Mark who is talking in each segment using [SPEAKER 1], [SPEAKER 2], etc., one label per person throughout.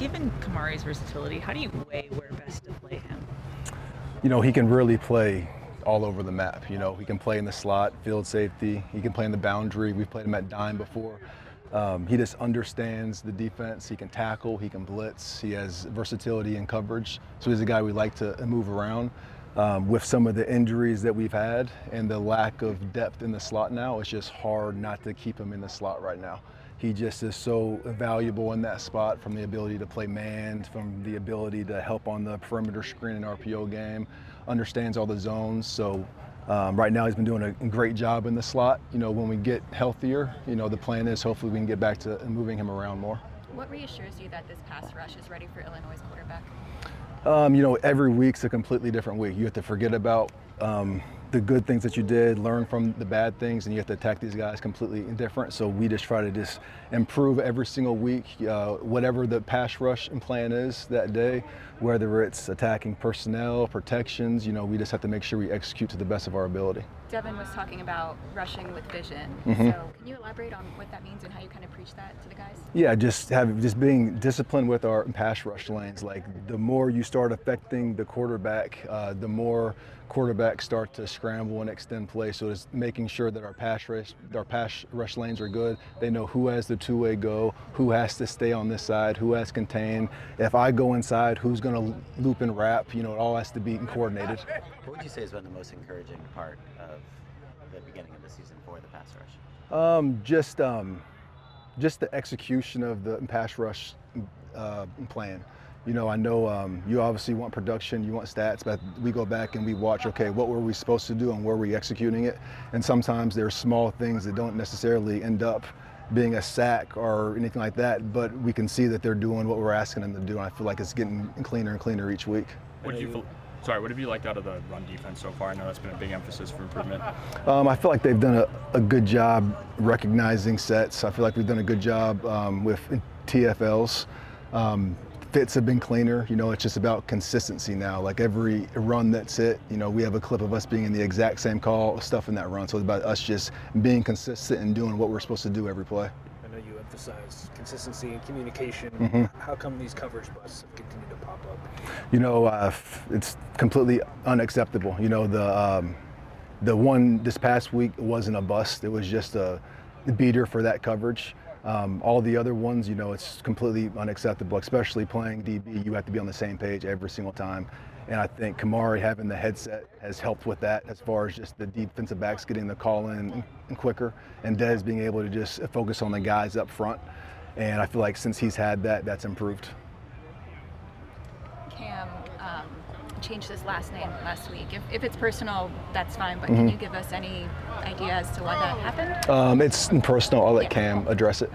[SPEAKER 1] Given Kamari's versatility, how do you weigh where best to play him?
[SPEAKER 2] He can really play all over the map. He can play in the slot, field safety. He can play in the boundary. We've played him at dime before. He just understands the defense. He can tackle. He can blitz. He has versatility in coverage. So he's a guy we like to move around. With some of the injuries that we've had and the lack of depth in the slot now, it's just hard not to keep him in the slot right now. He just is so valuable in that spot, from the ability to play man, from the ability to help on the perimeter screen and RPO game, understands all the zones. So right now he's been doing a great job in the slot. When we get healthier, the plan is hopefully we can get back to moving him around more.
[SPEAKER 3] What reassures you that this pass rush is ready for Illinois' quarterback?
[SPEAKER 2] Every week's a completely different week. You have to forget about the good things that you did, learn from the bad things, and you have to attack these guys completely different. So we just try to just improve every single week, whatever the pass rush and plan is that day, whether it's attacking personnel, protections, we just have to make sure we execute to the best of our ability.
[SPEAKER 3] Devin was talking about rushing with vision.
[SPEAKER 2] Mm-hmm.
[SPEAKER 3] So can you elaborate on what that means and how you kind of preach that to the guys?
[SPEAKER 2] Yeah, just being disciplined with our pass rush lanes. Like, the more you start affecting the quarterback, the more quarterbacks start to scramble and extend play. So it's making sure that our pass rush lanes are good. They know who has the two-way go, who has to stay on this side, who has contain. If I go inside, who's going to loop and wrap? It all has to be coordinated.
[SPEAKER 4] What would you say has been the most encouraging part of the beginning of the season for the pass rush?
[SPEAKER 2] Just the execution of the pass rush plan. I know you obviously want production, you want stats, but we go back and we watch, okay, what were we supposed to do and were we executing it? And sometimes there's small things that don't necessarily end up being a sack or anything like that, but we can see that they're doing what we're asking them to do, and I feel like it's getting cleaner and cleaner each week.
[SPEAKER 5] What have you liked out of the run defense so far? I know that's been a big emphasis for improvement.
[SPEAKER 2] I feel like they've done a good job recognizing sets. I feel like we've done a good job with TFLs. Fits have been cleaner. It's just about consistency now. Like, every run that's hit, we have a clip of us being in the exact same call, stuff in that run. So it's about us just being consistent and doing what we're supposed to do every play.
[SPEAKER 6] I know you emphasize consistency and communication.
[SPEAKER 2] Mm-hmm.
[SPEAKER 6] How come these coverage busts have continued to pop up?
[SPEAKER 2] It's completely unacceptable. The one this past week wasn't a bust. It was just a beater for that coverage. All the other ones, it's completely unacceptable, especially playing DB. You have to be on the same page every single time. And I think Kamari having the headset has helped with that, as far as just the defensive backs getting the call in quicker, and Dez being able to just focus on the guys up front. And I feel like since he's had that, that's improved.
[SPEAKER 3] Cam changed his last name last week. If it's personal, that's fine, but can you give us any idea as to why that happened?
[SPEAKER 2] It's personal. I'll let Cam address it.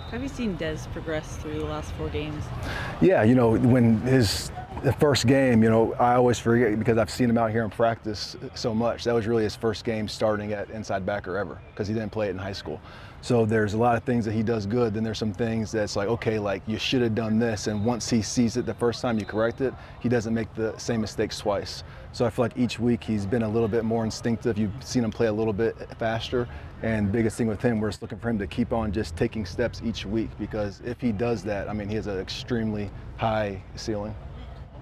[SPEAKER 1] Have you seen Dez progress through the last 4 games?
[SPEAKER 2] Yeah, when the first game, I always forget because I've seen him out here in practice so much. That was really his first game starting at inside backer ever, because he didn't play it in high school. So there's a lot of things that he does good. Then there's some things that's like, okay, like, you should have done this. And once he sees it the first time you correct it, he doesn't make the same mistakes twice. So I feel like each week he's been a little bit more instinctive. You've seen him play a little bit faster. And biggest thing with him, we're just looking for him to keep on just taking steps each week, because if he does that, he has an extremely high ceiling.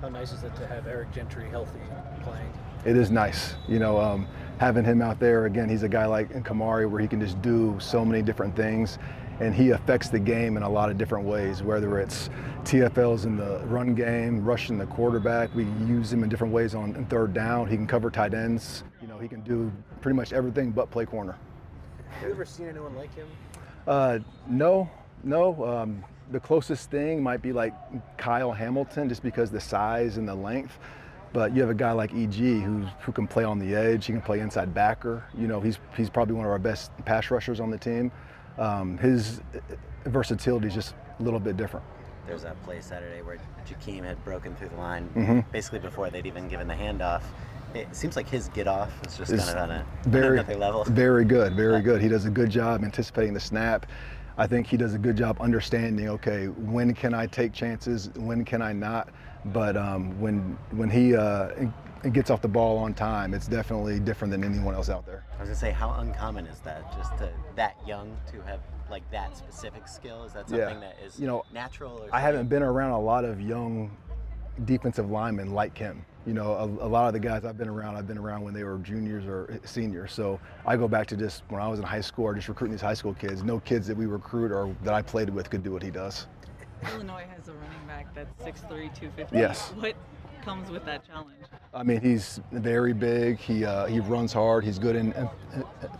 [SPEAKER 6] How nice is it to have Eric Gentry healthy playing?
[SPEAKER 2] It is nice. Having him out there, again, he's a guy like Kamari where he can just do so many different things, and he affects the game in a lot of different ways, whether it's TFLs in the run game, rushing the quarterback. We use him in different ways on third down. He can cover tight ends. He can do pretty much everything but play corner.
[SPEAKER 6] Have you ever seen anyone like him?
[SPEAKER 2] No. The closest thing might be like Kyle Hamilton, just because the size and the length. But you have a guy like EG who can play on the edge. He can play inside backer. He's probably one of our best pass rushers on the team. His versatility is just a little bit different.
[SPEAKER 4] There was that play Saturday where Jakeem had broken through the line basically before they'd even given the handoff. It seems like his get off is just kind of on another level.
[SPEAKER 2] Very good, very good. He does a good job anticipating the snap. I think he does a good job understanding, okay, when can I take chances, when can I not? But when he and gets off the ball on time, it's definitely different than anyone else out there.
[SPEAKER 4] I was gonna say, how uncommon is that? Just that young to have like that specific skill? Is that something that is natural? Or
[SPEAKER 2] I haven't been around a lot of young defensive linemen like him. You know, a lot of the guys I've been around when they were juniors or seniors. So I go back to just when I was in high school, or just recruiting these high school kids. No kids that we recruit or that I played with could do what he does.
[SPEAKER 1] Illinois has a running back that's 6'3", 250.
[SPEAKER 2] Yes.
[SPEAKER 1] What comes with that challenge?
[SPEAKER 2] I mean, he's very big. He runs hard. He's good in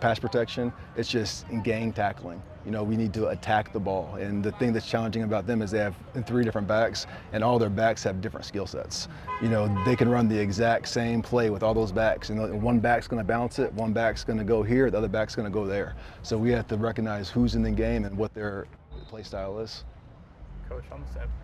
[SPEAKER 2] pass protection. It's just in gang tackling. You know, we need to attack the ball. And the thing that's challenging about them is they have 3 different backs, and all their backs have different skill sets. You know, they can run the exact same play with all those backs. And one back's going to bounce it, one back's going to go here, the other back's going to go there. So we have to recognize who's in the game and what their play style is.
[SPEAKER 7] Coach,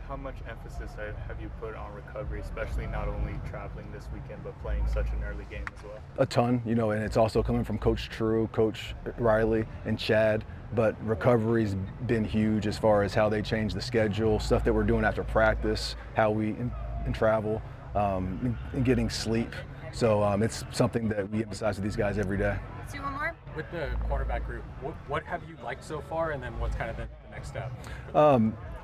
[SPEAKER 7] how much emphasis have you put on recovery, especially not only traveling this weekend, but playing such an early game as well?
[SPEAKER 2] A ton, you know, and it's also coming from Coach True, Coach Riley, and Chad. But recovery's been huge as far as how they change the schedule, stuff that we're doing after practice, how we travel, and getting sleep. So it's something that we emphasize with these guys every day.
[SPEAKER 3] Let's do one more.
[SPEAKER 5] With the quarterback group, what have you liked so far, and then what's kind of the next step?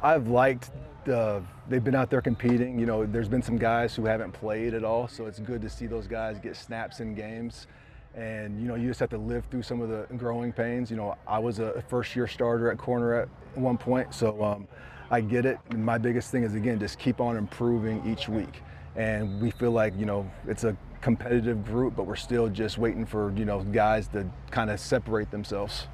[SPEAKER 2] I've liked they've been out there competing. You know, there's been some guys who haven't played at all, so it's good to see those guys get snaps in games. And, you know, you just have to live through some of the growing pains. You know, I was a first-year starter at corner at one point, so I get it. And my biggest thing is, again, just keep on improving each week. And we feel like, you know, it's a competitive group, but we're still just waiting for, you know, guys to kind of separate themselves.